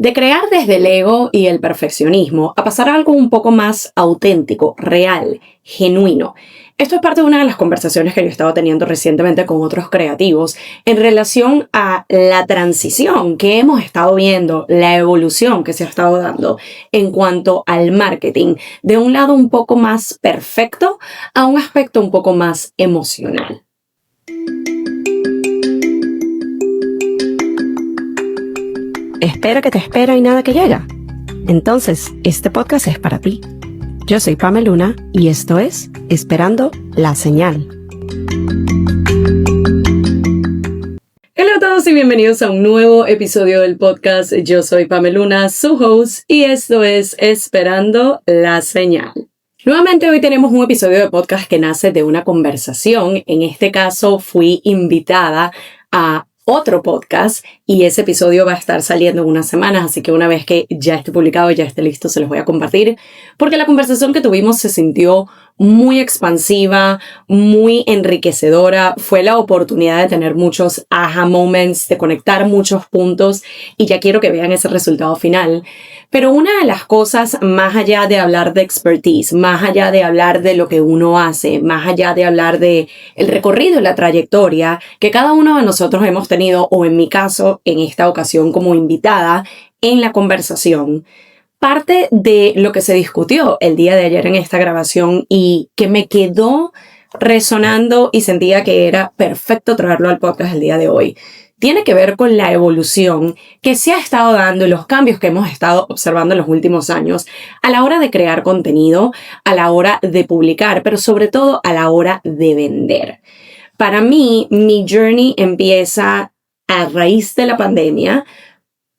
De crear desde el ego y el perfeccionismo a pasar a algo un poco más auténtico, real, genuino. Esto es parte de una de las conversaciones que yo he estado teniendo recientemente con otros creativos en relación a la transición que hemos estado viendo, la evolución que se ha estado dando en cuanto al marketing, de un lado un poco más perfecto a un aspecto un poco más emocional. Espera que te espera y nada que llega. Entonces, este podcast es para ti. Yo soy Pame Luna y esto es Esperando la Señal. Hola a todos y bienvenidos a un nuevo episodio del podcast. Yo soy Pame Luna, su host, y esto es Esperando la Señal. Nuevamente hoy tenemos un episodio de podcast que nace de una conversación. En este caso fui invitada a otro podcast y ese episodio va a estar saliendo en unas semanas, así que una vez que ya esté publicado, ya esté listo, se los voy a compartir, porque la conversación que tuvimos se sintió muy expansiva, muy enriquecedora. Fue la oportunidad de tener muchos aha moments, de conectar muchos puntos y ya quiero que vean ese resultado final. Pero una de las cosas, más allá de hablar de expertise, más allá de hablar de lo que uno hace, más allá de hablar de el recorrido y la trayectoria que cada uno de nosotros hemos tenido, o en mi caso, en esta ocasión como invitada en la conversación, parte de lo que se discutió el día de ayer en esta grabación y que me quedó resonando y sentía que era perfecto traerlo al podcast el día de hoy, tiene que ver con la evolución que se ha estado dando y los cambios que hemos estado observando en los últimos años a la hora de crear contenido, a la hora de publicar, pero sobre todo a la hora de vender. Para mí, mi journey empieza a raíz de la pandemia.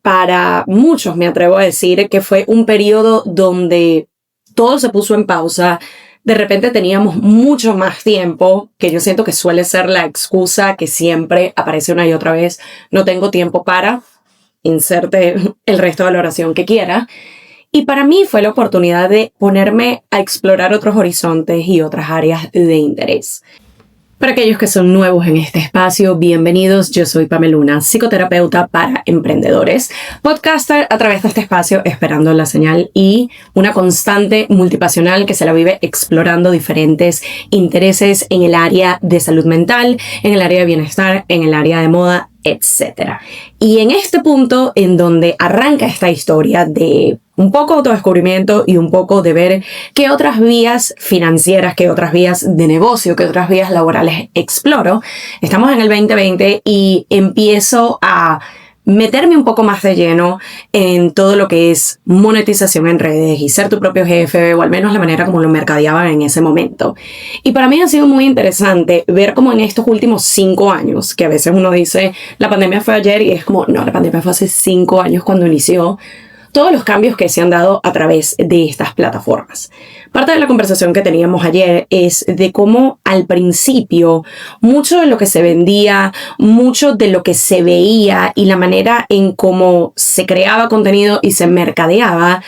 Para muchos me atrevo a decir que fue un periodo donde todo se puso en pausa. De repente teníamos mucho más tiempo, que yo siento que suele ser la excusa que siempre aparece una y otra vez. No tengo tiempo para, inserte el resto de la oración que quiera. Y para mí fue la oportunidad de ponerme a explorar otros horizontes y otras áreas de interés. Para aquellos que son nuevos en este espacio, bienvenidos. Yo soy Pame Luna, psicoterapeuta para emprendedores, podcaster a través de este espacio Esperando la Señal y una constante multipasional que se la vive explorando diferentes intereses en el área de salud mental, en el área de bienestar, en el área de moda, etc. Y en este punto en donde arranca esta historia de un poco de autodescubrimiento y un poco de ver qué otras vías financieras, qué otras vías de negocio, qué otras vías laborales exploro. Estamos en el 2020 y empiezo a meterme un poco más de lleno en todo lo que es monetización en redes y ser tu propio jefe, o al menos la manera como lo mercadeaban en ese momento. Y para mí ha sido muy interesante ver cómo en estos últimos 5 años, que a veces uno dice, la pandemia fue ayer, y es como, no, la pandemia fue hace 5 años cuando inició, todos los cambios que se han dado a través de estas plataformas. Parte de la conversación que teníamos ayer es de cómo al principio mucho de lo que se vendía, mucho de lo que se veía y la manera en cómo se creaba contenido y se mercadeaba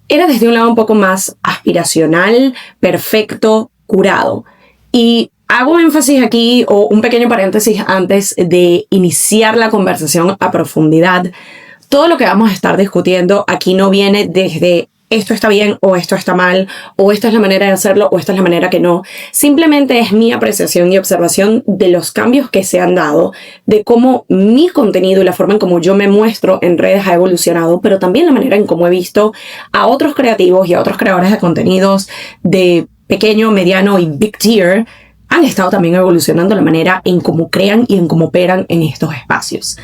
era desde un lado un poco más aspiracional, perfecto, curado. Y hago énfasis aquí, o un pequeño paréntesis antes de iniciar la conversación a profundidad. Todo lo que vamos a estar discutiendo aquí no viene desde esto está bien o esto está mal, o esta es la manera de hacerlo o esta es la manera que no. Simplemente es mi apreciación y observación de los cambios que se han dado, de cómo mi contenido y la forma en cómo yo me muestro en redes ha evolucionado, pero también la manera en cómo he visto a otros creativos y a otros creadores de contenidos de pequeño, mediano y big tier han estado también evolucionando la manera en cómo crean y en cómo operan en estos espacios.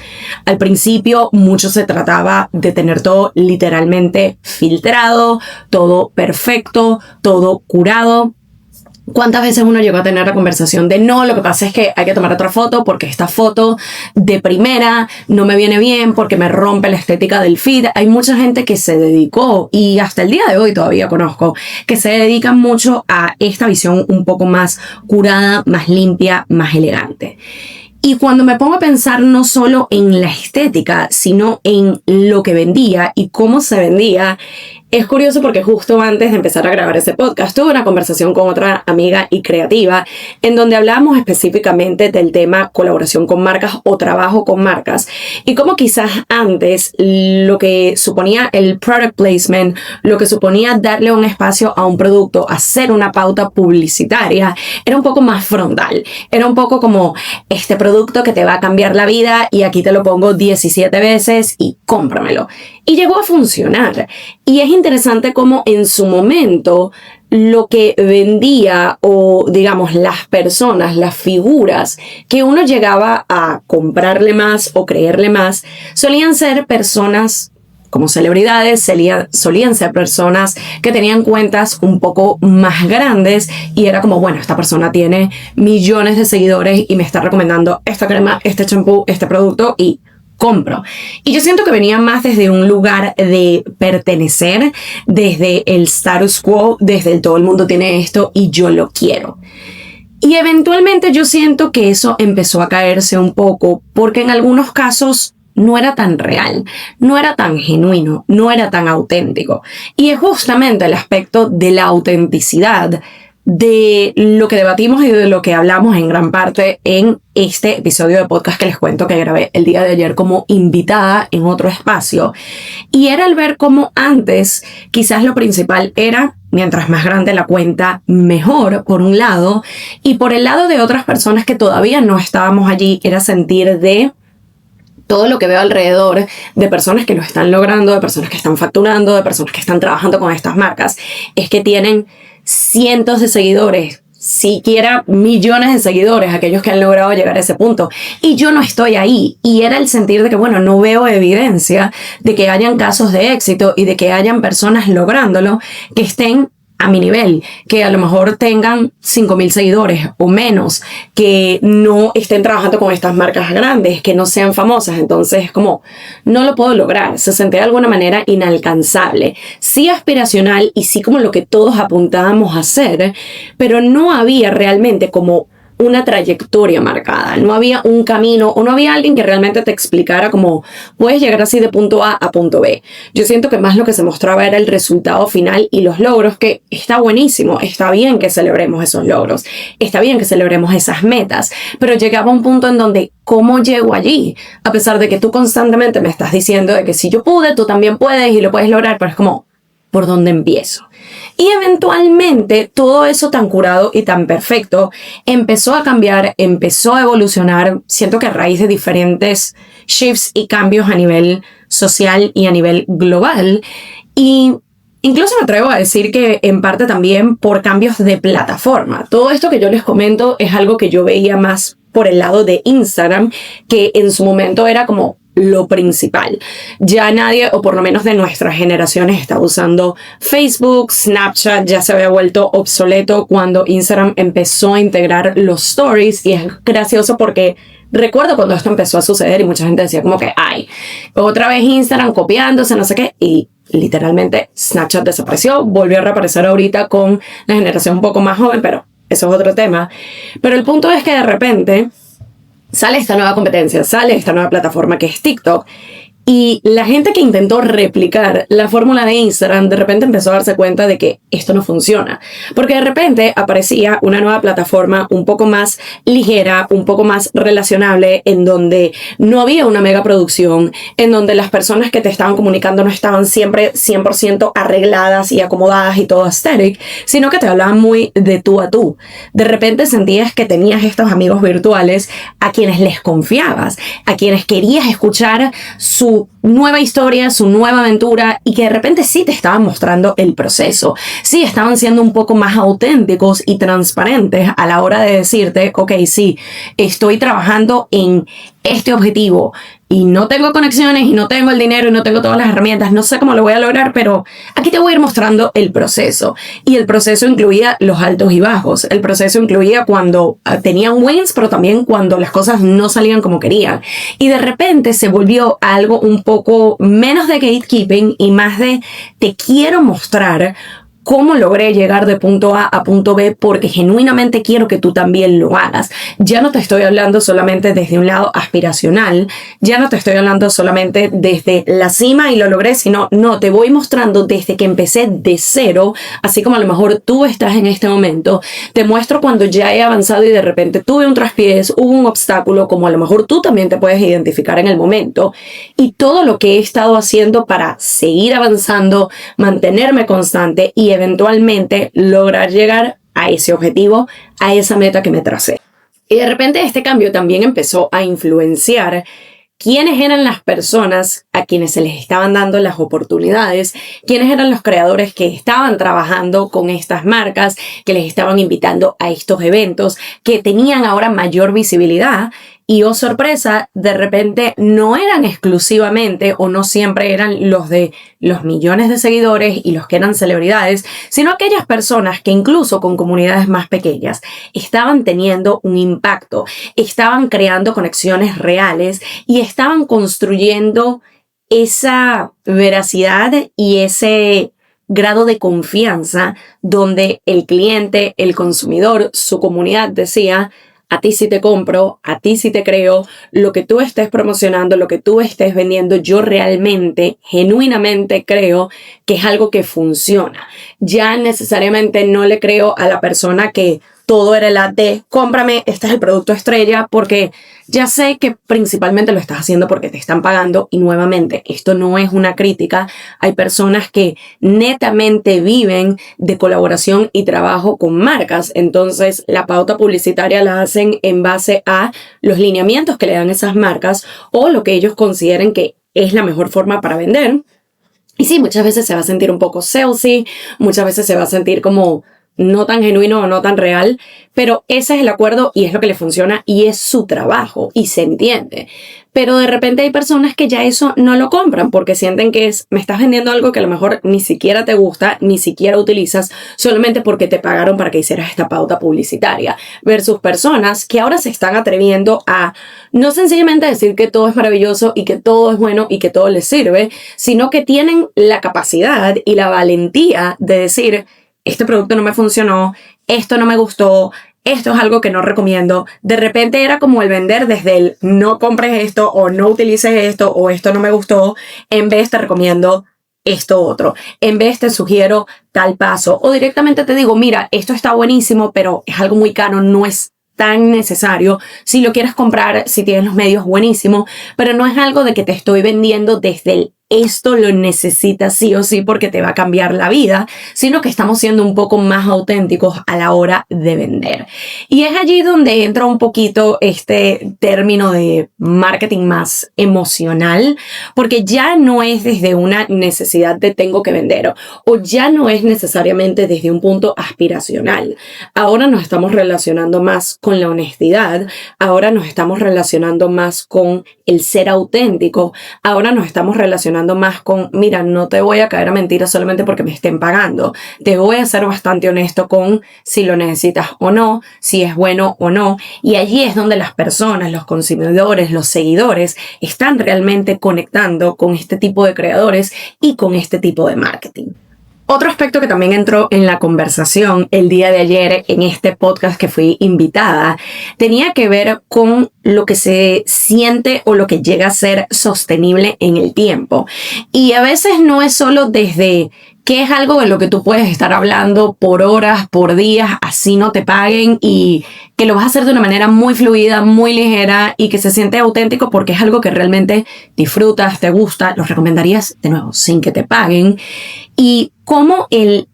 Al principio, mucho se trataba de tener todo literalmente filtrado, todo perfecto, todo curado. ¿Cuántas veces uno llegó a tener la conversación de no, lo que pasa es que hay que tomar otra foto porque esta foto de primera no me viene bien porque me rompe la estética del feed? Hay mucha gente que se dedicó, y hasta el día de hoy todavía conozco, que se dedican mucho a esta visión un poco más curada, más limpia, más elegante. Y cuando me pongo a pensar no solo en la estética, sino en lo que vendía y cómo se vendía, Es curioso porque justo antes de empezar a grabar ese podcast tuve una conversación con otra amiga y creativa en donde hablamos específicamente del tema colaboración con marcas o trabajo con marcas y cómo quizás antes lo que suponía el product placement, lo que suponía darle un espacio a un producto, hacer una pauta publicitaria, era un poco más frontal. Era un poco como este producto que te va a cambiar la vida y aquí te lo pongo 17 veces y cómpramelo. Y llegó a funcionar. Y es interesante cómo en su momento lo que vendía o digamos las personas, las figuras que uno llegaba a comprarle más o creerle más, solían ser personas como celebridades, solían ser personas que tenían cuentas un poco más grandes y era como, bueno, esta persona tiene millones de seguidores y me está recomendando esta crema, este champú, este producto y compro. Y yo siento que venía más desde un lugar de pertenecer, desde el status quo, desde el todo el mundo tiene esto y yo lo quiero. Y eventualmente yo siento que eso empezó a caerse un poco porque en algunos casos no era tan real, no era tan genuino, no era tan auténtico. Y es justamente el aspecto de la autenticidad de lo que debatimos y de lo que hablamos en gran parte en este episodio de podcast que les cuento que grabé el día de ayer como invitada en otro espacio. Y era el ver cómo antes quizás lo principal era, mientras más grande la cuenta, mejor, por un lado, y por el lado de otras personas que todavía no estábamos allí, era sentir de todo lo que veo alrededor de personas que lo están logrando, de personas que están facturando, de personas que están trabajando con estas marcas, es que tienen cientos de seguidores, siquiera millones de seguidores, aquellos que han logrado llegar a ese punto. Y yo no estoy ahí. Y era el sentir de que, bueno, no veo evidencia de que hayan casos de éxito y de que hayan personas lográndolo que estén a mi nivel, que a lo mejor tengan 5,000 seguidores o menos, que no estén trabajando con estas marcas grandes, que no sean famosas. Entonces es como, no lo puedo lograr, se sentía de alguna manera inalcanzable, sí aspiracional y sí como lo que todos apuntábamos a hacer, pero no había realmente como una trayectoria marcada, no había un camino o no había alguien que realmente te explicara cómo puedes llegar así de punto A a punto B. Yo siento que más lo que se mostraba era el resultado final y los logros, que está buenísimo, está bien que celebremos esos logros, está bien que celebremos esas metas, pero llegaba un punto en donde ¿cómo llego allí? A pesar de que tú constantemente me estás diciendo de que si yo pude, tú también puedes y lo puedes lograr, pero es como, ¿por dónde empiezo? Y eventualmente todo eso tan curado y tan perfecto empezó a cambiar, empezó a evolucionar, siento que a raíz de diferentes shifts y cambios a nivel social y a nivel global. Y incluso me atrevo a decir que en parte también por cambios de plataforma. Todo esto que yo les comento es algo que yo veía más por el lado de Instagram, que en su momento era como lo principal. Ya nadie, o por lo menos de nuestras generaciones, está usando Facebook, Snapchat ya se había vuelto obsoleto cuando Instagram empezó a integrar los stories y es gracioso porque recuerdo cuando esto empezó a suceder y mucha gente decía como que, ay, otra vez Instagram copiándose, no sé qué, y literalmente Snapchat desapareció, volvió a reaparecer ahorita con la generación un poco más joven, pero eso es otro tema. Pero el punto es que de repente sale esta nueva competencia, sale esta nueva plataforma que es TikTok y la gente que intentó replicar la fórmula de Instagram de repente empezó a darse cuenta de que esto no funciona, porque de repente aparecía una nueva plataforma un poco más ligera, un poco más relacionable, en donde no había una mega producción, en donde las personas que te estaban comunicando no estaban siempre 100% arregladas y acomodadas y todo aesthetic, sino que te hablaban muy de tú a tú. De repente sentías que tenías estos amigos virtuales a quienes les confiabas, a quienes querías escuchar su nueva historia, su nueva aventura y que de repente sí te estaban mostrando el proceso, sí estaban siendo un poco más auténticos y transparentes a la hora de decirte, ok, sí, estoy trabajando en este objetivo y no tengo conexiones y no tengo el dinero y no tengo todas las herramientas, no sé cómo lo voy a lograr, pero aquí te voy a ir mostrando el proceso. Y el proceso incluía los altos y bajos, el proceso incluía cuando tenían wins, pero también cuando las cosas no salían como querían. Y de repente se volvió algo un poco menos de gatekeeping y más de te quiero mostrar cómo logré llegar de punto A a punto B, porque genuinamente quiero que tú también lo hagas. Ya no te estoy hablando solamente desde un lado aspiracional, ya no te estoy hablando solamente desde la cima y lo logré, sino no, te voy mostrando desde que empecé de cero, así como a lo mejor tú estás en este momento. Te muestro cuando ya he avanzado y de repente tuve un traspiés, hubo un obstáculo, como a lo mejor tú también te puedes identificar en el momento, y todo lo que he estado haciendo para seguir avanzando, mantenerme constante y eventualmente lograr llegar a ese objetivo, a esa meta que me tracé. Y de repente este cambio también empezó a influenciar quiénes eran las personas a quienes se les estaban dando las oportunidades, quiénes eran los creadores que estaban trabajando con estas marcas, que les estaban invitando a estos eventos, que tenían ahora mayor visibilidad. Y oh sorpresa, de repente no eran exclusivamente o no siempre eran los de los millones de seguidores y los que eran celebridades, sino aquellas personas que incluso con comunidades más pequeñas estaban teniendo un impacto, estaban creando conexiones reales y estaban construyendo esa veracidad y ese grado de confianza donde el cliente, el consumidor, su comunidad decía: a ti sí te compro, a ti sí te creo, lo que tú estés promocionando, lo que tú estés vendiendo, yo realmente, genuinamente creo que es algo que funciona. Ya necesariamente no le creo a la persona que todo era el ad de cómprame, este es el producto estrella, porque ya sé que principalmente lo estás haciendo porque te están pagando. Y nuevamente, esto no es una crítica. Hay personas que netamente viven de colaboración y trabajo con marcas. Entonces, la pauta publicitaria la hacen en base a los lineamientos que le dan esas marcas o lo que ellos consideren que es la mejor forma para vender. Y sí, muchas veces se va a sentir un poco salesy, muchas veces se va a sentir como no tan genuino o no tan real, pero ese es el acuerdo y es lo que le funciona y es su trabajo y se entiende. Pero de repente hay personas que ya eso no lo compran porque sienten que me estás vendiendo algo que a lo mejor ni siquiera te gusta, ni siquiera utilizas, solamente porque te pagaron para que hicieras esta pauta publicitaria. Versus personas que ahora se están atreviendo a no sencillamente decir que todo es maravilloso y que todo es bueno y que todo les sirve, sino que tienen la capacidad y la valentía de decir: este producto no me funcionó, esto no me gustó, esto es algo que no recomiendo. De repente era como el vender desde el no compres esto o no utilices esto o esto no me gustó, en vez te recomiendo esto otro, en vez te sugiero tal paso, o directamente te digo: mira, esto está buenísimo, pero es algo muy caro, no es tan necesario. Si lo quieres comprar, si tienes los medios, buenísimo, pero no es algo de que te estoy vendiendo desde el esto lo necesitas sí o sí porque te va a cambiar la vida, sino que estamos siendo un poco más auténticos a la hora de vender. Y es allí donde entra un poquito este término de marketing más emocional, porque ya no es desde una necesidad de tengo que vender, o ya no es necesariamente desde un punto aspiracional. Ahora nos estamos relacionando más con la honestidad, ahora nos estamos relacionando más con el ser auténtico, ahora nos estamos relacionando más con: mira, no te voy a caer a mentiras solamente porque me estén pagando, te voy a ser bastante honesto con si lo necesitas o no, si es bueno o no. Y allí es donde las personas, los consumidores, los seguidores están realmente conectando con este tipo de creadores y con este tipo de marketing. Otro aspecto que también entró en la conversación el día de ayer en este podcast que fui invitada tenía que ver con lo que se siente o lo que llega a ser sostenible en el tiempo. Y a veces no es solo desde que es algo de lo que tú puedes estar hablando por horas, por días, así no te paguen, y que lo vas a hacer de una manera muy fluida, muy ligera y que se siente auténtico porque es algo que realmente disfrutas, te gusta, lo recomendarías de nuevo sin que te paguen. Y cómo el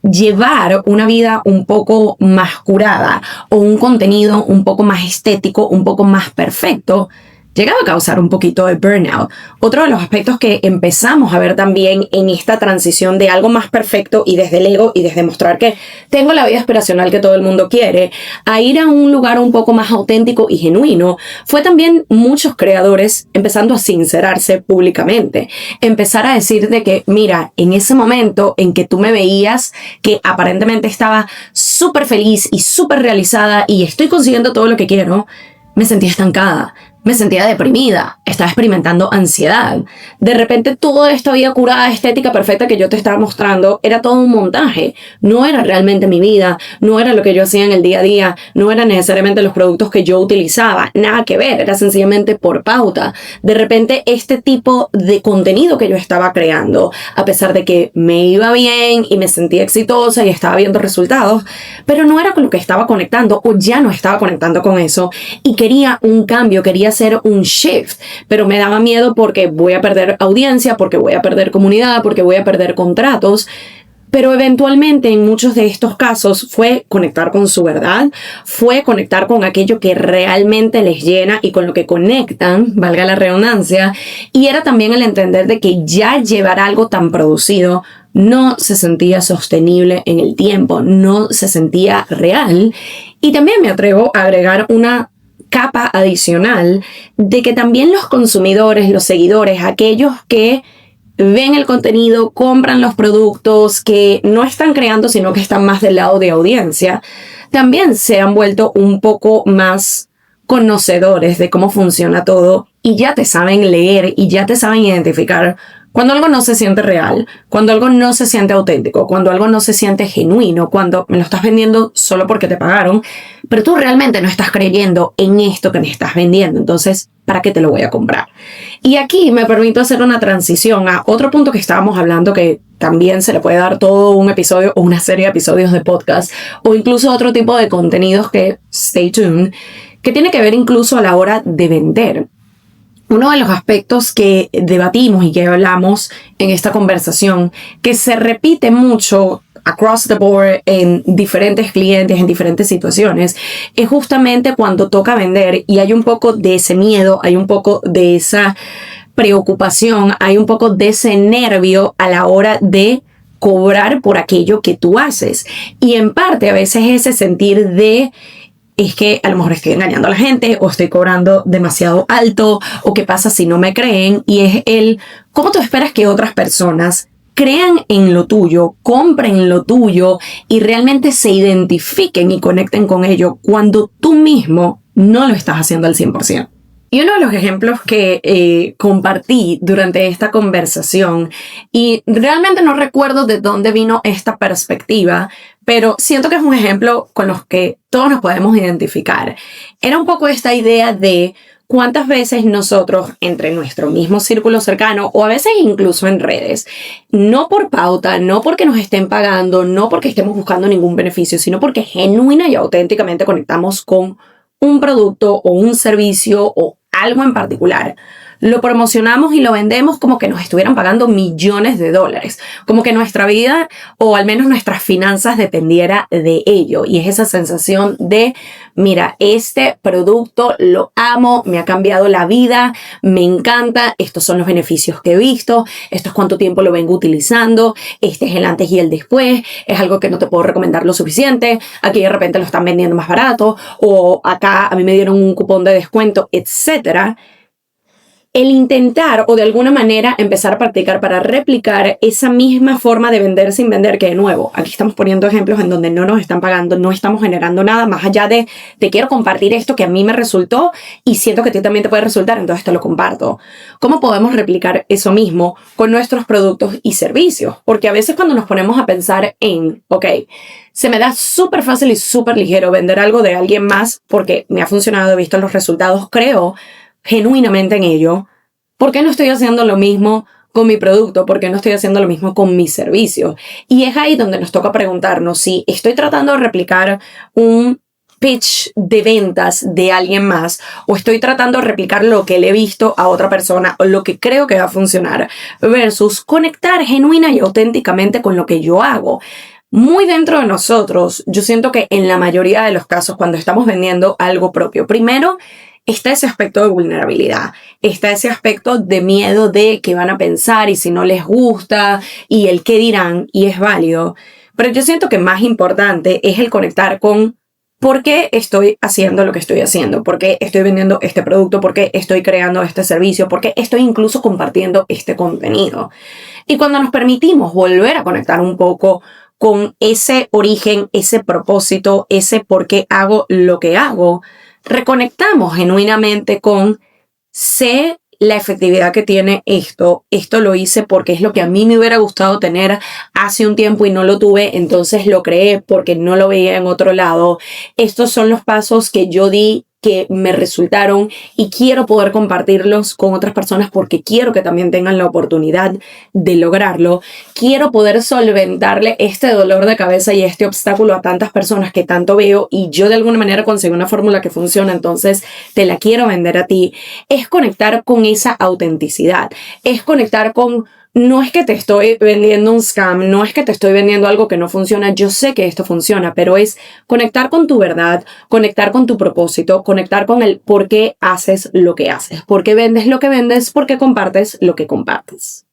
llevar una vida un poco más curada o un contenido un poco más estético, un poco más perfecto, llegaba a causar un poquito de burnout. Otro de los aspectos que empezamos a ver también en esta transición de algo más perfecto y desde el ego y desde mostrar que tengo la vida aspiracional que todo el mundo quiere, a ir a un lugar un poco más auténtico y genuino, fue también muchos creadores empezando a sincerarse públicamente. Empezar a decir de que, mira, en ese momento en que tú me veías que aparentemente estaba súper feliz y súper realizada y estoy consiguiendo todo lo que quiero, me sentí estancada. me sentía deprimida, estaba experimentando ansiedad. De repente toda esta vida curada, estética perfecta que yo te estaba mostrando era todo un montaje. No era realmente mi vida, no era lo que yo hacía en el día a día, no eran necesariamente los productos que yo utilizaba, nada que ver, era sencillamente por pauta. De repente este tipo de contenido que yo estaba creando, a pesar de que me iba bien y me sentía exitosa y estaba viendo resultados, pero no era con lo que estaba conectando o ya no estaba conectando con eso y quería un cambio, quería hacer un shift, pero me daba miedo porque voy a perder audiencia, porque voy a perder comunidad, porque voy a perder contratos. Pero eventualmente en muchos de estos casos fue conectar con su verdad, fue conectar con aquello que realmente les llena y con lo que conectan, valga la redundancia, y era también el entender de que ya llevar algo tan producido no se sentía sostenible en el tiempo, no se sentía real. Y también me atrevo a agregar una capa adicional de que también los consumidores, los seguidores, aquellos que ven el contenido, compran los productos, que no están creando, sino que están más del lado de audiencia, también se han vuelto un poco más conocedores de cómo funciona todo y ya te saben leer y ya te saben identificar cuando algo no se siente real, cuando algo no se siente auténtico, cuando algo no se siente genuino, cuando me lo estás vendiendo solo porque te pagaron, pero tú realmente no estás creyendo en esto que me estás vendiendo. Entonces, ¿para qué te lo voy a comprar? Y aquí me permito hacer una transición a otro punto que estábamos hablando, que también se le puede dar todo un episodio o una serie de episodios de podcast o incluso otro tipo de contenidos que, stay tuned, que tiene que ver incluso a la hora de vender. Uno de los aspectos que debatimos y que hablamos en esta conversación, que se repite mucho across the board en diferentes clientes, en diferentes situaciones, es justamente cuando toca vender y hay un poco de ese miedo, hay un poco de esa preocupación, hay un poco de ese nervio a la hora de cobrar por aquello que tú haces. Y en parte a veces ese sentir de es que a lo mejor estoy engañando a la gente o estoy cobrando demasiado alto o qué pasa si no me creen, y es el cómo tú esperas que otras personas crean en lo tuyo, compren lo tuyo y realmente se identifiquen y conecten con ello cuando tú mismo no lo estás haciendo al 100%. Y uno de los ejemplos que compartí durante esta conversación, y realmente no recuerdo de dónde vino esta perspectiva, pero siento que es un ejemplo con los que todos nos podemos identificar. Era un poco esta idea de cuántas veces nosotros, entre nuestro mismo círculo cercano o a veces incluso en redes, no por pauta, no porque nos estén pagando, no porque estemos buscando ningún beneficio, sino porque genuina y auténticamente conectamos con un producto o un servicio o algo en particular, lo promocionamos y lo vendemos como que nos estuvieran pagando millones de dólares, como que nuestra vida o al menos nuestras finanzas dependiera de ello. Y es esa sensación de, mira, este producto lo amo, me ha cambiado la vida, me encanta, estos son los beneficios que he visto, esto es cuánto tiempo lo vengo utilizando, este es el antes y el después, es algo que no te puedo recomendar lo suficiente, aquí de repente lo están vendiendo más barato, o acá a mí me dieron un cupón de descuento, etcétera. El intentar o de alguna manera empezar a practicar para replicar esa misma forma de vender sin vender, que de nuevo, aquí estamos poniendo ejemplos en donde no nos están pagando, no estamos generando nada más allá de te quiero compartir esto que a mí me resultó y siento que a ti también te puede resultar, entonces te lo comparto. ¿Cómo podemos replicar eso mismo con nuestros productos y servicios? Porque a veces cuando nos ponemos a pensar en, ok, se me da súper fácil y súper ligero vender algo de alguien más porque me ha funcionado, he visto los resultados, creo genuinamente en ello, ¿por qué no estoy haciendo lo mismo con mi producto? ¿Por qué no estoy haciendo lo mismo con mi servicio? Y es ahí donde nos toca preguntarnos si estoy tratando de replicar un pitch de ventas de alguien más o estoy tratando de replicar lo que le he visto a otra persona o lo que creo que va a funcionar versus conectar genuina y auténticamente con lo que yo hago. Muy dentro de nosotros, yo siento que en la mayoría de los casos cuando estamos vendiendo algo propio, primero está ese aspecto de vulnerabilidad, está ese aspecto de miedo de qué van a pensar y si no les gusta y el qué dirán, y es válido. Pero yo siento que más importante es el conectar con por qué estoy haciendo lo que estoy haciendo, por qué estoy vendiendo este producto, por qué estoy creando este servicio, por qué estoy incluso compartiendo este contenido. Y cuando nos permitimos volver a conectar un poco con ese origen, ese propósito, ese por qué hago lo que hago, reconectamos genuinamente con sé la efectividad que tiene esto lo hice porque es lo que a mí me hubiera gustado tener hace un tiempo y no lo tuve, entonces lo creé porque no lo veía en otro lado. Estos son los pasos que yo di que me resultaron y quiero poder compartirlos con otras personas porque quiero que también tengan la oportunidad de lograrlo. Quiero poder solventarle este dolor de cabeza y este obstáculo a tantas personas que tanto veo y yo de alguna manera conseguí una fórmula que funciona, entonces te la quiero vender a ti. Es conectar con esa autenticidad, es conectar con... No es que te estoy vendiendo un scam, no es que te estoy vendiendo algo que no funciona, yo sé que esto funciona, pero es conectar con tu verdad, conectar con tu propósito, conectar con el por qué haces lo que haces, por qué vendes lo que vendes, por qué compartes lo que compartes.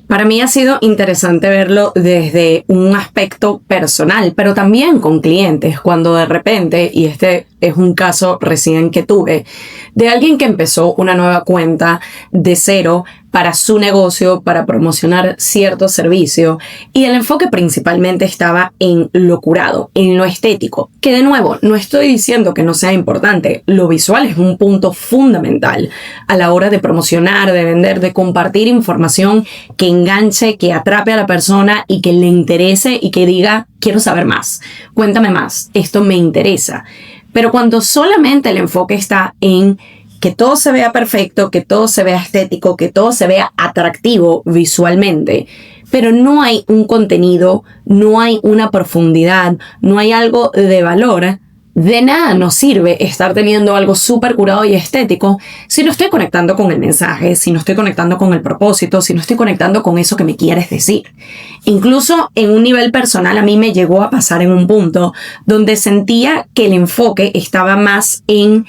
Para mí ha sido interesante verlo desde un aspecto personal, pero también con clientes, cuando de repente, y este es un caso recién que tuve, de alguien que empezó una nueva cuenta de cero para su negocio, para promocionar cierto servicio, y el enfoque principalmente estaba en lo curado, en lo estético, que de nuevo, no estoy diciendo que no sea importante, lo visual es un punto fundamental a la hora de promocionar, de vender, de compartir información que enganche, que atrape a la persona y que le interese y que diga, quiero saber más, cuéntame más, esto me interesa. Pero cuando solamente el enfoque está en que todo se vea perfecto, que todo se vea estético, que todo se vea atractivo visualmente, pero no hay un contenido, no hay una profundidad, no hay algo de valor, de nada nos sirve estar teniendo algo súper curado y estético si no estoy conectando con el mensaje, si no estoy conectando con el propósito, si no estoy conectando con eso que me quieres decir. Incluso en un nivel personal a mí me llegó a pasar en un punto donde sentía que el enfoque estaba más en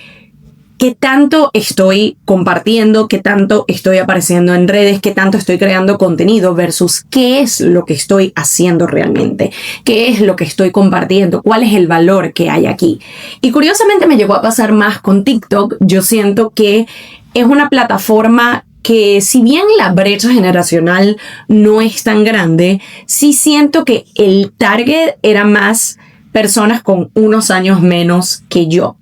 qué tanto estoy compartiendo, qué tanto estoy apareciendo en redes, qué tanto estoy creando contenido versus qué es lo que estoy haciendo realmente, qué es lo que estoy compartiendo, cuál es el valor que hay aquí. Y curiosamente me llegó a pasar más con TikTok. Yo siento que es una plataforma que si bien la brecha generacional no es tan grande, sí siento que el target era más personas con unos años menos que yo.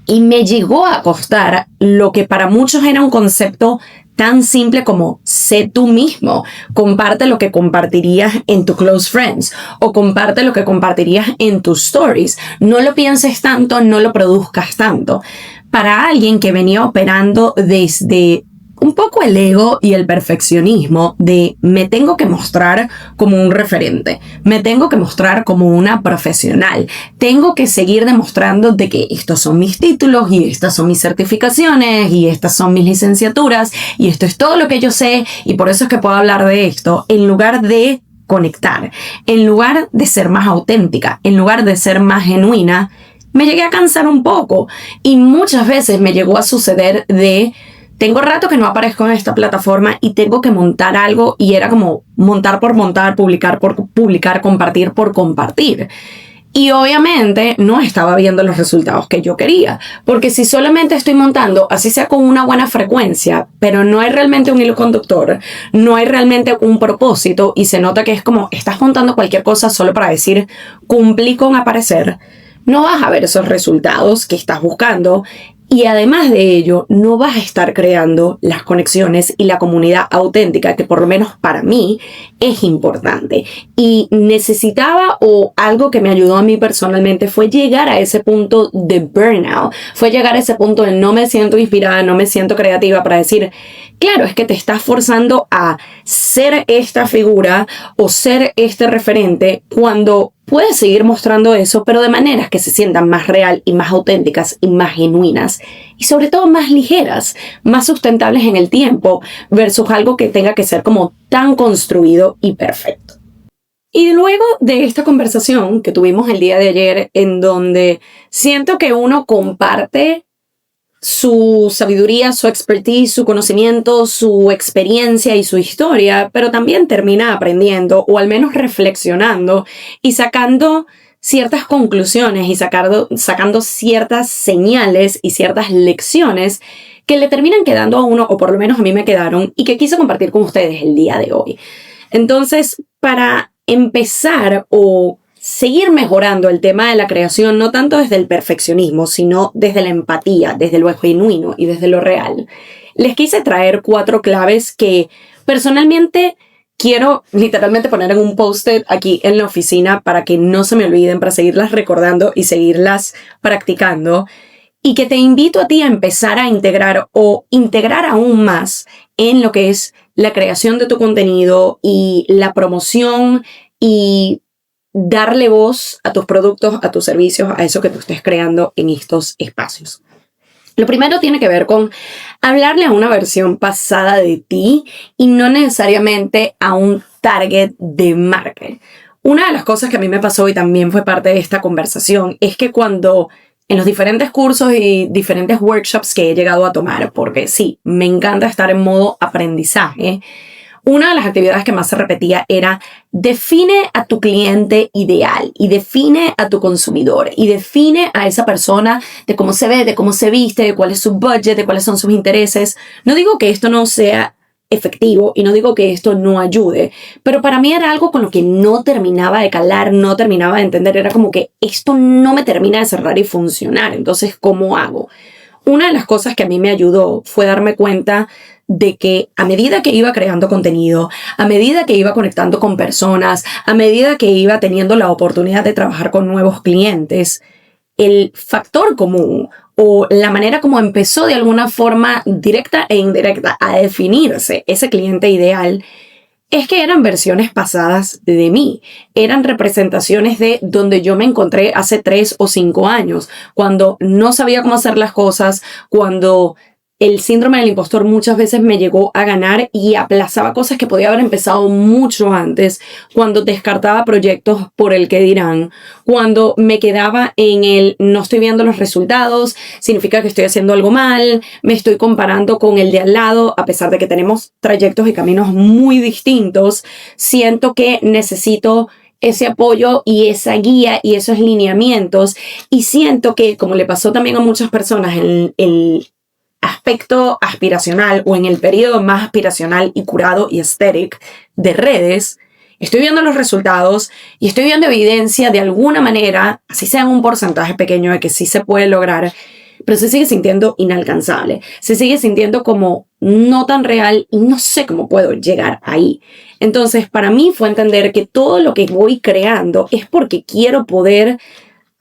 Y me llegó a costar lo que para muchos era un concepto tan simple como sé tú mismo, comparte lo que compartirías en tu close friends o comparte lo que compartirías en tus stories. No lo pienses tanto, no lo produzcas tanto. Para alguien que venía operando desde un poco el ego y el perfeccionismo de me tengo que mostrar como un referente, me tengo que mostrar como una profesional, tengo que seguir demostrando de que estos son mis títulos y estas son mis certificaciones y estas son mis licenciaturas y esto es todo lo que yo sé y por eso es que puedo hablar de esto, en lugar de conectar, en lugar de ser más auténtica, en lugar de ser más genuina. Me llegué a cansar un poco y muchas veces me llegó a suceder de tengo rato que no aparezco en esta plataforma y tengo que montar algo y era como montar por montar, publicar por publicar, compartir por compartir. Y obviamente no estaba viendo los resultados que yo quería, porque si solamente estoy montando, así sea con una buena frecuencia, pero no hay realmente un hilo conductor, no hay realmente un propósito y se nota que es como estás montando cualquier cosa solo para decir cumplí con aparecer, no vas a ver esos resultados que estás buscando. Y además de ello, no vas a estar creando las conexiones y la comunidad auténtica que por lo menos para mí es importante. Y necesitaba o algo que me ayudó a mí personalmente fue llegar a ese punto de burnout. Fue llegar a ese punto de no me siento inspirada, no me siento creativa para decir, claro, es que te estás forzando a ser esta figura o ser este referente cuando puedes seguir mostrando eso, pero de maneras que se sientan más real y más auténticas y más genuinas y sobre todo más ligeras, más sustentables en el tiempo versus algo que tenga que ser como tan construido y perfecto. Y luego de esta conversación que tuvimos el día de ayer en donde siento que uno comparte su sabiduría, su expertise, su conocimiento, su experiencia y su historia, pero también termina aprendiendo o al menos reflexionando y sacando ciertas conclusiones y sacando ciertas señales y ciertas lecciones que le terminan quedando a uno, o por lo menos a mí me quedaron, y que quise compartir con ustedes el día de hoy. Entonces, para empezar o seguir mejorando el tema de la creación, no tanto desde el perfeccionismo, sino desde la empatía, desde lo genuino y desde lo real, les quise traer 4 claves que personalmente quiero literalmente poner en un post-it aquí en la oficina para que no se me olviden, para seguirlas recordando y seguirlas practicando. Y que te invito a ti a empezar a integrar o integrar aún más en lo que es la creación de tu contenido y la promoción y darle voz a tus productos, a tus servicios, a eso que tú estés creando en estos espacios. Lo primero tiene que ver con hablarle a una versión pasada de ti y no necesariamente a un target de market. Una de las cosas que a mí me pasó y también fue parte de esta conversación es que cuando en los diferentes cursos y diferentes workshops que he llegado a tomar, porque sí, me encanta estar en modo aprendizaje, una de las actividades que más se repetía era define a tu cliente ideal y define a tu consumidor y define a esa persona de cómo se ve, de cómo se viste, de cuál es su budget, de cuáles son sus intereses. No digo que esto no sea efectivo y no digo que esto no ayude, pero para mí era algo con lo que no terminaba de calar, no terminaba de entender, era como que esto no me termina de cerrar y funcionar, entonces ¿cómo hago? Una de las cosas que a mí me ayudó fue darme cuenta de que a medida que iba creando contenido, a medida que iba conectando con personas, a medida que iba teniendo la oportunidad de trabajar con nuevos clientes, el factor común o la manera como empezó de alguna forma directa e indirecta a definirse ese cliente ideal es que eran versiones pasadas de mí, eran representaciones de donde yo me encontré hace 3 o 5 años, cuando no sabía cómo hacer las cosas, cuando el síndrome del impostor muchas veces me llegó a ganar y aplazaba cosas que podía haber empezado mucho antes, cuando descartaba proyectos por el que dirán, cuando me quedaba en el no estoy viendo los resultados, significa que estoy haciendo algo mal, me estoy comparando con el de al lado, a pesar de que tenemos trayectos y caminos muy distintos, siento que necesito ese apoyo y esa guía y esos lineamientos y siento que, como le pasó también a muchas personas en el aspecto aspiracional o en el periodo más aspiracional y curado y aesthetic de redes, estoy viendo los resultados y estoy viendo evidencia de alguna manera, así sea en un porcentaje pequeño de que sí se puede lograr, pero se sigue sintiendo inalcanzable, se sigue sintiendo como no tan real y no sé cómo puedo llegar ahí. Entonces, para mí fue entender que todo lo que voy creando es porque quiero poder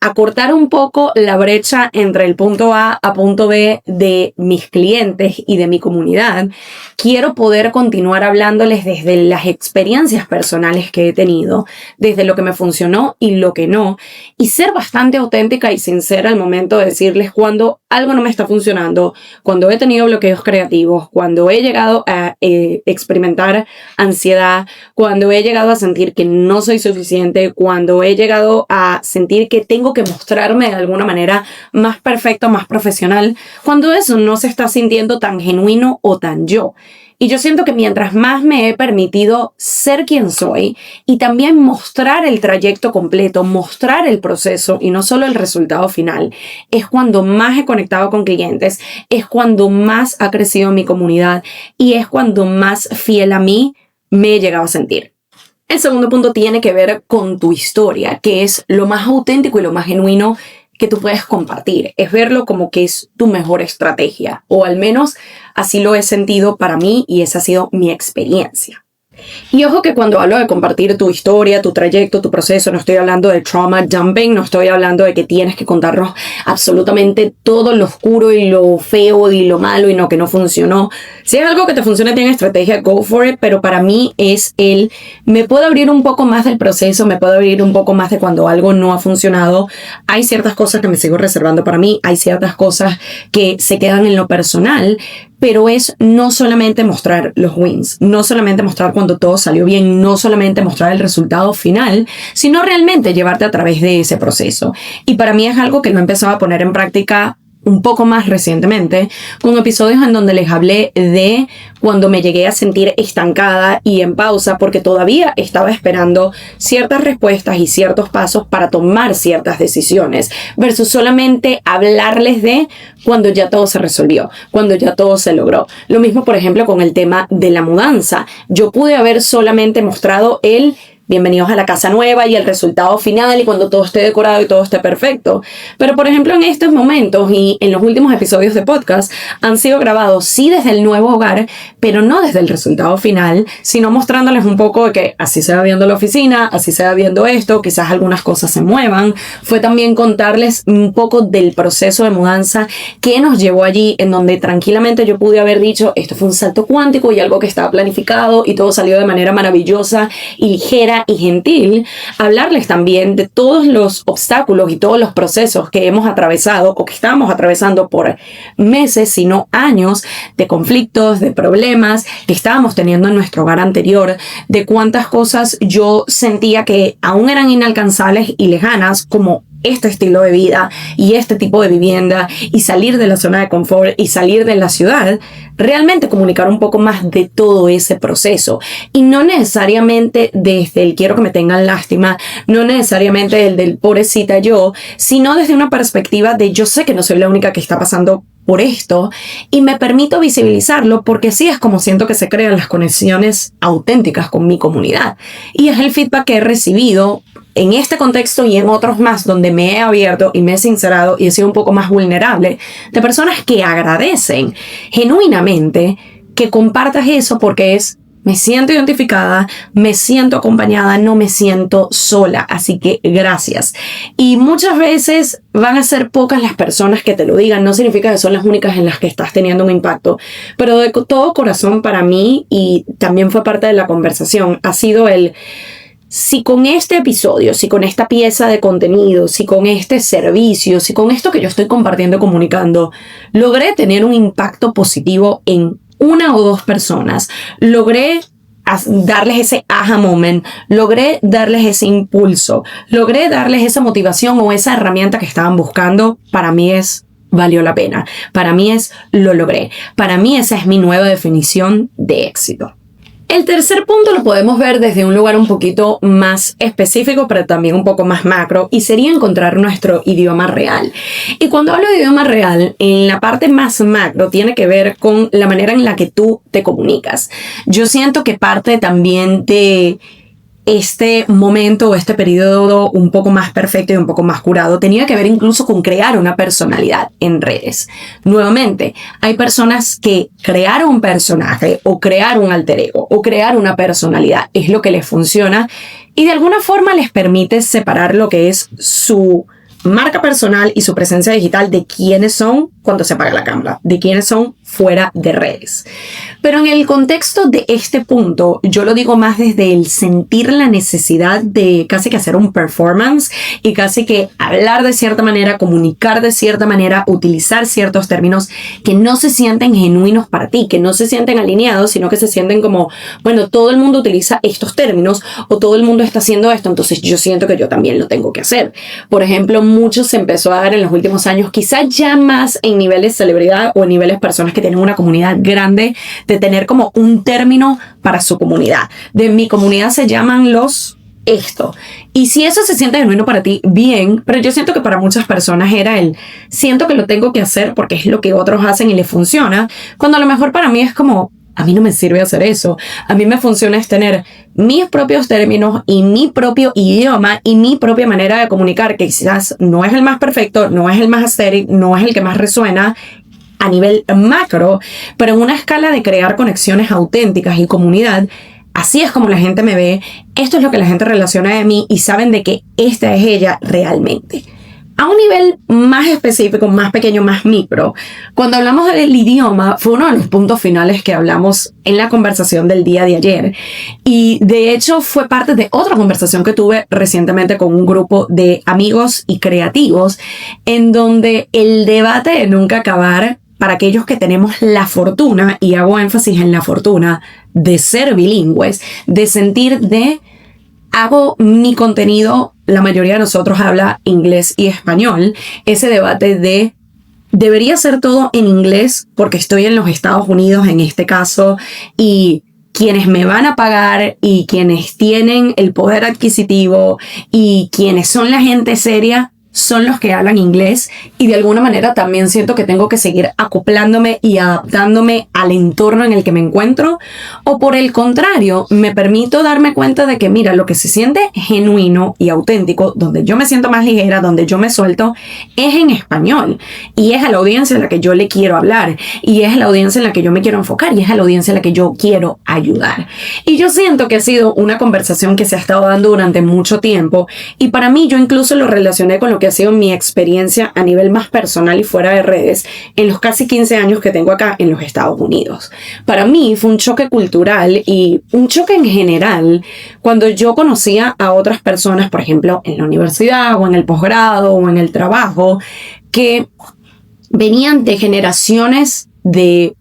acortar un poco la brecha entre el punto A a punto B de mis clientes y de mi comunidad. Quiero poder continuar hablándoles desde las experiencias personales que he tenido, desde lo que me funcionó y lo que no, y ser bastante auténtica y sincera al momento de decirles cuando algo no me está funcionando, cuando he tenido bloqueos creativos, cuando he llegado a experimentar ansiedad, cuando he llegado a sentir que no soy suficiente, cuando he llegado a sentir que tengo que mostrarme de alguna manera más perfecto, más profesional, cuando eso no se está sintiendo tan genuino o tan yo. Y yo siento que mientras más me he permitido ser quien soy y también mostrar el trayecto completo, mostrar el proceso y no solo el resultado final, es cuando más he conectado con clientes, es cuando más ha crecido mi comunidad y es cuando más fiel a mí me he llegado a sentir. El segundo punto tiene que ver con tu historia, que es lo más auténtico y lo más genuino que tú puedes compartir. Es verlo como que es tu mejor estrategia, o al menos así lo he sentido para mí y esa ha sido mi experiencia. Y ojo que cuando hablo de compartir tu historia, tu trayecto, tu proceso, no estoy hablando de trauma dumping, no estoy hablando de que tienes que contarnos absolutamente todo lo oscuro y lo feo y lo malo y lo que no funcionó. Si es algo que te funciona, tiene estrategia, go for it, pero para mí es me puedo abrir un poco más del proceso, me puedo abrir un poco más de cuando algo no ha funcionado. Hay ciertas cosas que me sigo reservando para mí, hay ciertas cosas que se quedan en lo personal, pero es no solamente mostrar los wins, no solamente mostrar cuando todo salió bien, no solamente mostrar el resultado final, sino realmente llevarte a través de ese proceso. Y para mí es algo que lo he empezado a poner en práctica un poco más recientemente, con episodios en donde les hablé de cuando me llegué a sentir estancada y en pausa porque todavía estaba esperando ciertas respuestas y ciertos pasos para tomar ciertas decisiones, versus solamente hablarles de cuando ya todo se resolvió, cuando ya todo se logró. Lo mismo, por ejemplo, con el tema de la mudanza. Yo pude haber solamente mostrado bienvenidos a la casa nueva y el resultado final y cuando todo esté decorado y todo esté perfecto. Pero por ejemplo en estos momentos y en los últimos episodios de podcast han sido grabados sí desde el nuevo hogar, pero no desde el resultado final, sino mostrándoles un poco de que así se va viendo la oficina, así se va viendo esto, quizás algunas cosas se muevan. Fue también contarles un poco del proceso de mudanza que nos llevó allí, en donde tranquilamente yo pude haber dicho, esto fue un salto cuántico y algo que estaba planificado y todo salió de manera maravillosa y ligera y gentil. Hablarles también de todos los obstáculos y todos los procesos que hemos atravesado o que estamos atravesando por meses, si no años, de conflictos, de problemas que estábamos teniendo en nuestro hogar anterior, de cuántas cosas yo sentía que aún eran inalcanzables y lejanas, como este estilo de vida y este tipo de vivienda y salir de la zona de confort y salir de la ciudad, realmente comunicar un poco más de todo ese proceso y no necesariamente desde el quiero que me tengan lástima, no necesariamente el del pobrecita yo, sino desde una perspectiva de yo sé que no soy la única que está pasando por esto y me permito visibilizarlo porque así es como siento que se crean las conexiones auténticas con mi comunidad y es el feedback que he recibido en este contexto y en otros más donde me he abierto y me he sincerado y he sido un poco más vulnerable de personas que agradecen genuinamente que compartas eso porque me siento identificada, me siento acompañada, no me siento sola, así que gracias. Y muchas veces van a ser pocas las personas que te lo digan, no significa que son las únicas en las que estás teniendo un impacto, pero de todo corazón para mí, y también fue parte de la conversación, ha sido si con este episodio, si con esta pieza de contenido, si con este servicio, si con esto que yo estoy compartiendo y comunicando, logré tener un impacto positivo en una o dos personas, logré darles ese aha moment, logré darles ese impulso, logré darles esa motivación o esa herramienta que estaban buscando, para mí valió la pena. Para mí lo logré. Para mí esa es mi nueva definición de éxito. El tercer punto lo podemos ver desde un lugar un poquito más específico, pero también un poco más macro, y sería encontrar nuestro idioma real. Y cuando hablo de idioma real, en la parte más macro tiene que ver con la manera en la que tú te comunicas. Yo siento que parte también de este momento o este periodo un poco más perfecto y un poco más curado tenía que ver incluso con crear una personalidad en redes. Nuevamente, hay personas que crear un personaje o crear un alter ego o crear una personalidad es lo que les funciona y de alguna forma les permite separar lo que es su marca personal y su presencia digital de quiénes son cuando se apaga la cámara, de quiénes son fuera de redes. Pero en el contexto de este punto, yo lo digo más desde el sentir la necesidad de casi que hacer un performance y casi que hablar de cierta manera, comunicar de cierta manera, utilizar ciertos términos que no se sienten genuinos para ti, que no se sienten alineados, sino que se sienten como, bueno, todo el mundo utiliza estos términos o todo el mundo está haciendo esto, entonces yo siento que yo también lo tengo que hacer. Por ejemplo, mucho se empezó a dar en los últimos años, quizás ya más en niveles celebridad o en niveles personas que tienen una comunidad grande, de tener como un término para su comunidad. De mi comunidad se llaman los esto. Y si eso se siente genuino para ti, bien, pero yo siento que para muchas personas era siento que lo tengo que hacer porque es lo que otros hacen y les funciona, cuando a lo mejor para mí es como, a mí no me sirve hacer eso. A mí me funciona es tener mis propios términos y mi propio idioma y mi propia manera de comunicar, que quizás no es el más perfecto, no es el más aesthetic, no es el que más resuena a nivel macro, pero en una escala de crear conexiones auténticas y comunidad, así es como la gente me ve, esto es lo que la gente relaciona de mí y saben de que esta es ella realmente. A un nivel más específico, más pequeño, más micro, cuando hablamos del idioma, fue uno de los puntos finales que hablamos en la conversación del día de ayer. Y de hecho fue parte de otra conversación que tuve recientemente con un grupo de amigos y creativos, en donde el debate de nunca acabar, para aquellos que tenemos la fortuna, y hago énfasis en la fortuna, de ser bilingües, de sentir hago mi contenido, la mayoría de nosotros habla inglés y español, ese debate de debería ser todo en inglés porque estoy en los Estados Unidos en este caso y quienes me van a pagar y quienes tienen el poder adquisitivo y quienes son la gente seria son los que hablan inglés y de alguna manera también siento que tengo que seguir acoplándome y adaptándome al entorno en el que me encuentro, o por el contrario, me permito darme cuenta de que mira, lo que se siente genuino y auténtico, donde yo me siento más ligera, donde yo me suelto, es en español y es a la audiencia a la que yo le quiero hablar y es a la audiencia en la que yo me quiero enfocar y es a la audiencia a la que yo quiero ayudar. Y yo siento que ha sido una conversación que se ha estado dando durante mucho tiempo y para mí yo incluso lo relacioné con lo que ha sido mi experiencia a nivel más personal y fuera de redes en los casi 15 años que tengo acá en los Estados Unidos. Para mí fue un choque cultural y un choque en general cuando yo conocía a otras personas, por ejemplo, en la universidad o en el posgrado o en el trabajo, que venían de generaciones de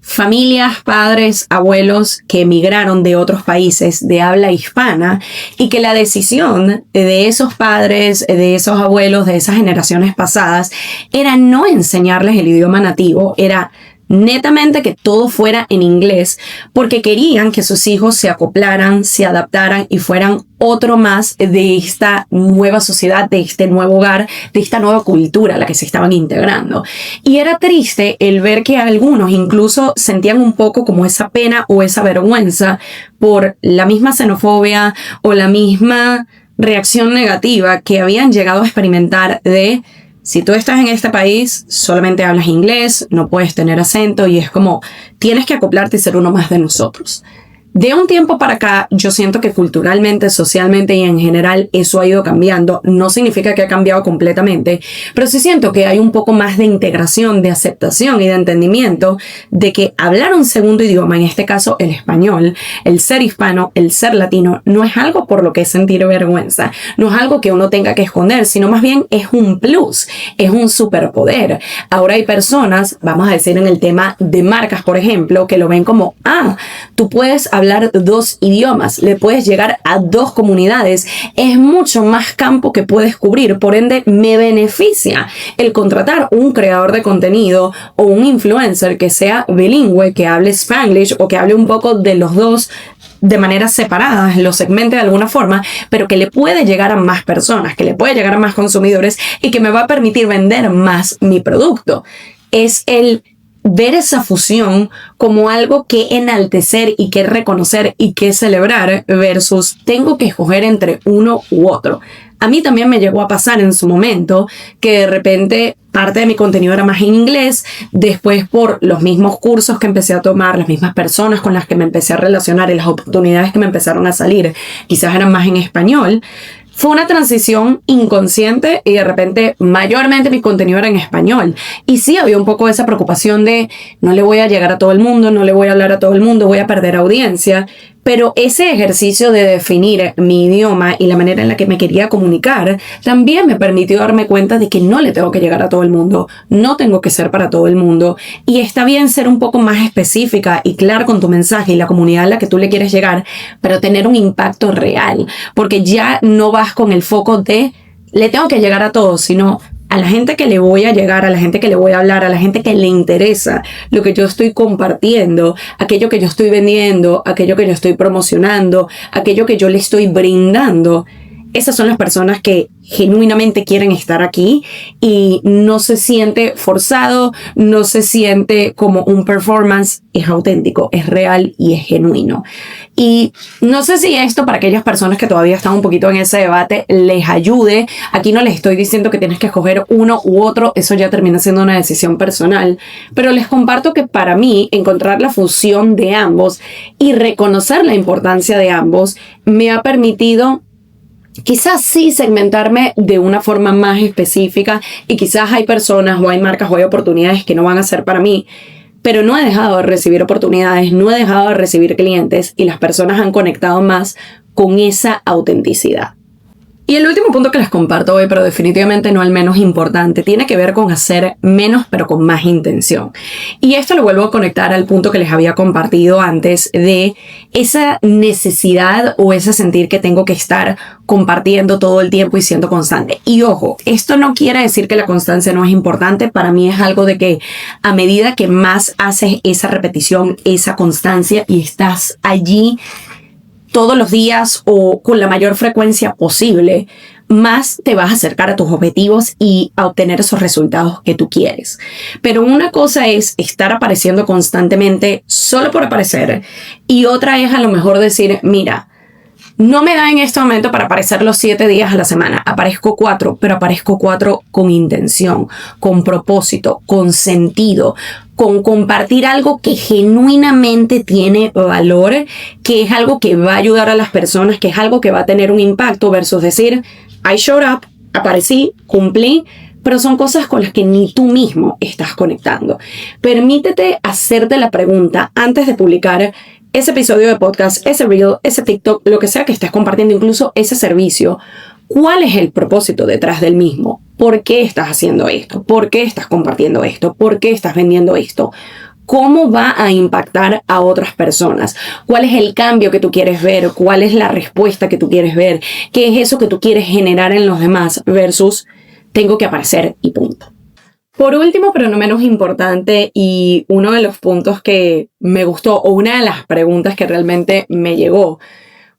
familias, padres, abuelos que emigraron de otros países de habla hispana y que la decisión de esos padres, de esos abuelos, de esas generaciones pasadas era no enseñarles el idioma nativo, era netamente que todo fuera en inglés porque querían que sus hijos se acoplaran, se adaptaran y fueran otro más de esta nueva sociedad, de este nuevo hogar, de esta nueva cultura a la que se estaban integrando. Y era triste el ver que algunos incluso sentían un poco como esa pena o esa vergüenza por la misma xenofobia o la misma reacción negativa que habían llegado a experimentar de si tú estás en este país, solamente hablas inglés, no puedes tener acento y es como tienes que acoplarte y ser uno más de nosotros. De un tiempo para acá, yo siento que culturalmente, socialmente y en general eso ha ido cambiando. No significa que ha cambiado completamente, pero sí siento que hay un poco más de integración, de aceptación y de entendimiento de que hablar un segundo idioma, en este caso el español, el ser hispano, el ser latino, no es algo por lo que sentir vergüenza, no es algo que uno tenga que esconder, sino más bien es un plus, es un superpoder. Ahora hay personas, vamos a decir en el tema de marcas, por ejemplo, que lo ven como, tú puedes hablar 2 idiomas, le puedes llegar a 2 comunidades, es mucho más campo que puedes cubrir, por ende me beneficia el contratar un creador de contenido o un influencer que sea bilingüe, que hable Spanglish o que hable un poco de los dos de manera separada, lo segmente de alguna forma, pero que le puede llegar a más personas, que le puede llegar a más consumidores y que me va a permitir vender más mi producto. Es el ver esa fusión como algo que enaltecer y que reconocer y que celebrar versus tengo que escoger entre uno u otro. A mí también me llegó a pasar en su momento que de repente parte de mi contenido era más en inglés, después por los mismos cursos que empecé a tomar, las mismas personas con las que me empecé a relacionar y las oportunidades que me empezaron a salir, quizás eran más en español. Fue una transición inconsciente y de repente mayormente mi contenido era en español. Y sí había un poco esa preocupación de no le voy a llegar a todo el mundo, no le voy a hablar a todo el mundo, voy a perder audiencia. Pero ese ejercicio de definir mi idioma y la manera en la que me quería comunicar también me permitió darme cuenta de que no le tengo que llegar a todo el mundo, no tengo que ser para todo el mundo y está bien ser un poco más específica y clara con tu mensaje y la comunidad a la que tú le quieres llegar, pero tener un impacto real, porque ya no vas con el foco de le tengo que llegar a todos, sino a la gente que le voy a llegar, a la gente que le voy a hablar, a la gente que le interesa lo que yo estoy compartiendo, aquello que yo estoy vendiendo, aquello que yo estoy promocionando, aquello que yo le estoy brindando. Esas son las personas que genuinamente quieren estar aquí y no se siente forzado, no se siente como un performance, es auténtico, es real y es genuino. Y no sé si esto para aquellas personas que todavía están un poquito en ese debate les ayude. Aquí no les estoy diciendo que tienes que escoger uno u otro, eso ya termina siendo una decisión personal, pero les comparto que para mí encontrar la fusión de ambos y reconocer la importancia de ambos me ha permitido quizás sí segmentarme de una forma más específica y quizás hay personas o hay marcas o hay oportunidades que no van a ser para mí, pero no he dejado de recibir oportunidades, no he dejado de recibir clientes y las personas han conectado más con esa autenticidad. Y el último punto que les comparto hoy, pero definitivamente no el menos importante, tiene que ver con hacer menos pero con más intención. Y esto lo vuelvo a conectar al punto que les había compartido antes de esa necesidad o ese sentir que tengo que estar compartiendo todo el tiempo y siendo constante. Y ojo, esto no quiere decir que la constancia no es importante. Para mí es algo de que a medida que más haces esa repetición, esa constancia y estás allí todos los días o con la mayor frecuencia posible, más te vas a acercar a tus objetivos y a obtener esos resultados que tú quieres. Pero una cosa es estar apareciendo constantemente solo por aparecer y otra es a lo mejor decir, mira, no me da en este momento para aparecer los 7 días a la semana. Aparezco 4, pero aparezco 4 con intención, con propósito, con sentido, con compartir algo que genuinamente tiene valor, que es algo que va a ayudar a las personas, que es algo que va a tener un impacto versus decir, I showed up, aparecí, cumplí, pero son cosas con las que ni tú mismo estás conectando. Permítete hacerte la pregunta antes de publicar ese episodio de podcast, ese reel, ese TikTok, lo que sea que estés compartiendo, incluso ese servicio. ¿Cuál es el propósito detrás del mismo? ¿Por qué estás haciendo esto? ¿Por qué estás compartiendo esto? ¿Por qué estás vendiendo esto? ¿Cómo va a impactar a otras personas? ¿Cuál es el cambio que tú quieres ver? ¿Cuál es la respuesta que tú quieres ver? ¿Qué es eso que tú quieres generar en los demás versus tengo que aparecer y punto? Por último, pero no menos importante, y uno de los puntos que me gustó, o una de las preguntas que realmente me llegó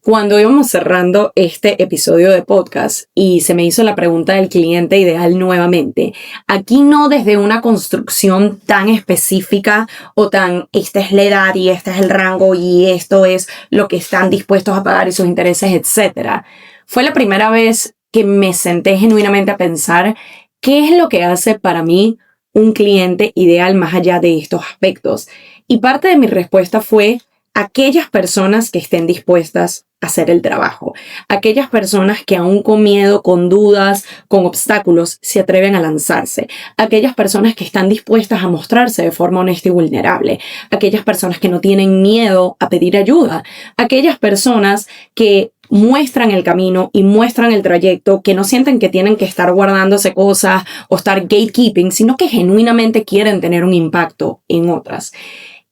cuando íbamos cerrando este episodio de podcast y se me hizo la pregunta del cliente ideal nuevamente. Aquí no desde una construcción tan específica o tan esta es la edad y este es el rango y esto es lo que están dispuestos a pagar y sus intereses, etc. Fue la primera vez que me senté genuinamente a pensar ¿qué es lo que hace para mí un cliente ideal más allá de estos aspectos? Y parte de mi respuesta fue aquellas personas que estén dispuestas a hacer el trabajo. Aquellas personas que aún con miedo, con dudas, con obstáculos, se atreven a lanzarse. Aquellas personas que están dispuestas a mostrarse de forma honesta y vulnerable. Aquellas personas que no tienen miedo a pedir ayuda. Aquellas personas que muestran el camino y muestran el trayecto, que no sienten que tienen que estar guardándose cosas o estar gatekeeping, sino que genuinamente quieren tener un impacto en otras.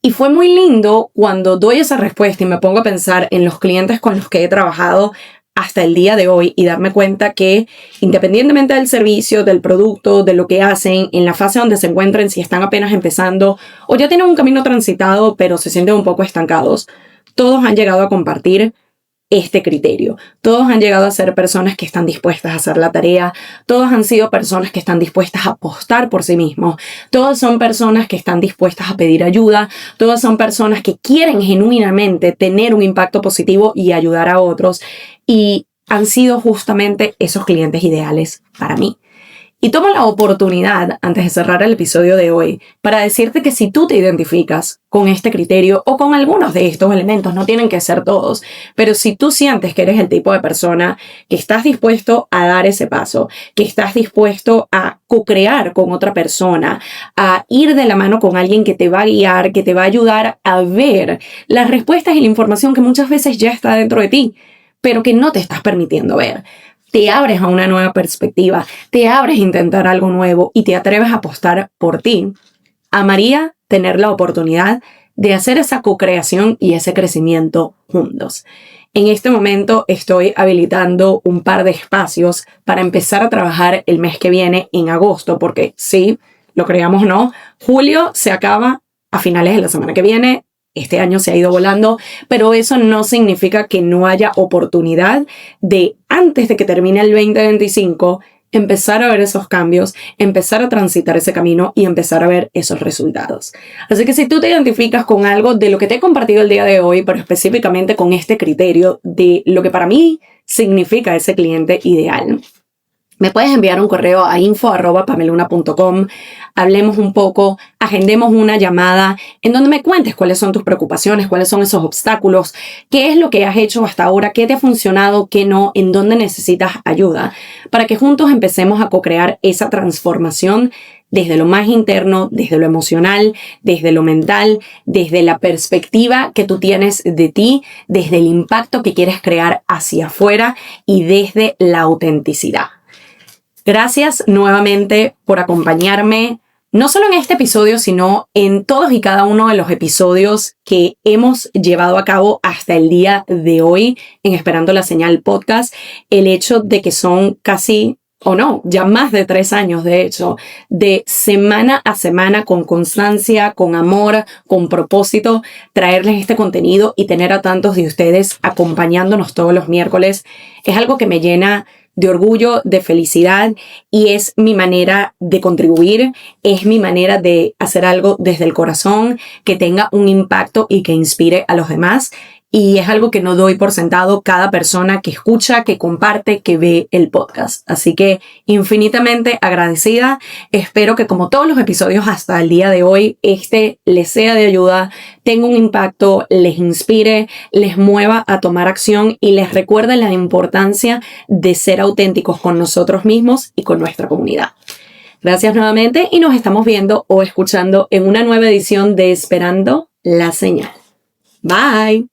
Y fue muy lindo cuando doy esa respuesta y me pongo a pensar en los clientes con los que he trabajado hasta el día de hoy y darme cuenta que independientemente del servicio, del producto, de lo que hacen, en la fase donde se encuentren, si están apenas empezando o ya tienen un camino transitado pero se sienten un poco estancados, todos han llegado a compartir este criterio. Todos han llegado a ser personas que están dispuestas a hacer la tarea, todos han sido personas que están dispuestas a apostar por sí mismos, todos son personas que están dispuestas a pedir ayuda, todas son personas que quieren genuinamente tener un impacto positivo y ayudar a otros y han sido justamente esos clientes ideales para mí. Y tomo la oportunidad, antes de cerrar el episodio de hoy, para decirte que si tú te identificas con este criterio o con algunos de estos elementos, no tienen que ser todos, pero si tú sientes que eres el tipo de persona que estás dispuesto a dar ese paso, que estás dispuesto a co-crear con otra persona, a ir de la mano con alguien que te va a guiar, que te va a ayudar a ver las respuestas y la información que muchas veces ya está dentro de ti, pero que no te estás permitiendo ver. Te abres a una nueva perspectiva, te abres a intentar algo nuevo y te atreves a apostar por ti. Amaría tener la oportunidad de hacer esa co-creación y ese crecimiento juntos. En este momento estoy habilitando un par de espacios para empezar a trabajar el mes que viene en agosto, porque sí, lo creamos o no, julio se acaba a finales de la semana que viene. Este año se ha ido volando, pero eso no significa que no haya oportunidad de, antes de que termine el 2025, empezar a ver esos cambios, empezar a transitar ese camino y empezar a ver esos resultados. Así que si tú te identificas con algo de lo que te he compartido el día de hoy, pero específicamente con este criterio de lo que para mí significa ese cliente ideal, me puedes enviar un correo a info@pameluna.com, hablemos un poco, agendemos una llamada en donde me cuentes cuáles son tus preocupaciones, cuáles son esos obstáculos, qué es lo que has hecho hasta ahora, qué te ha funcionado, qué no, en dónde necesitas ayuda, para que juntos empecemos a co-crear esa transformación desde lo más interno, desde lo emocional, desde lo mental, desde la perspectiva que tú tienes de ti, desde el impacto que quieres crear hacia afuera y desde la autenticidad. Gracias nuevamente por acompañarme, no solo en este episodio, sino en todos y cada uno de los episodios que hemos llevado a cabo hasta el día de hoy en Esperando la Señal Podcast. El hecho de que son casi, o no, ya más de 3 años, de hecho, de semana a semana, con constancia, con amor, con propósito, traerles este contenido y tener a tantos de ustedes acompañándonos todos los miércoles, es algo que me llena de orgullo, de felicidad, y es mi manera de contribuir, es mi manera de hacer algo desde el corazón que tenga un impacto y que inspire a los demás. Y es algo que no doy por sentado cada persona que escucha, que comparte, que ve el podcast. Así que infinitamente agradecida. Espero que, como todos los episodios hasta el día de hoy, les sea de ayuda, tenga un impacto, les inspire, les mueva a tomar acción y les recuerde la importancia de ser auténticos con nosotros mismos y con nuestra comunidad. Gracias nuevamente y nos estamos viendo o escuchando en una nueva edición de Esperando la Señal. Bye.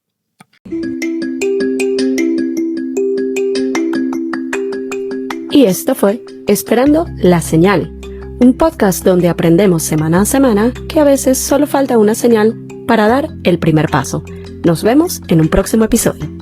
Y esto fue Esperando la Señal, un podcast donde aprendemos semana a semana que a veces solo falta una señal para dar el primer paso. Nos vemos en un próximo episodio.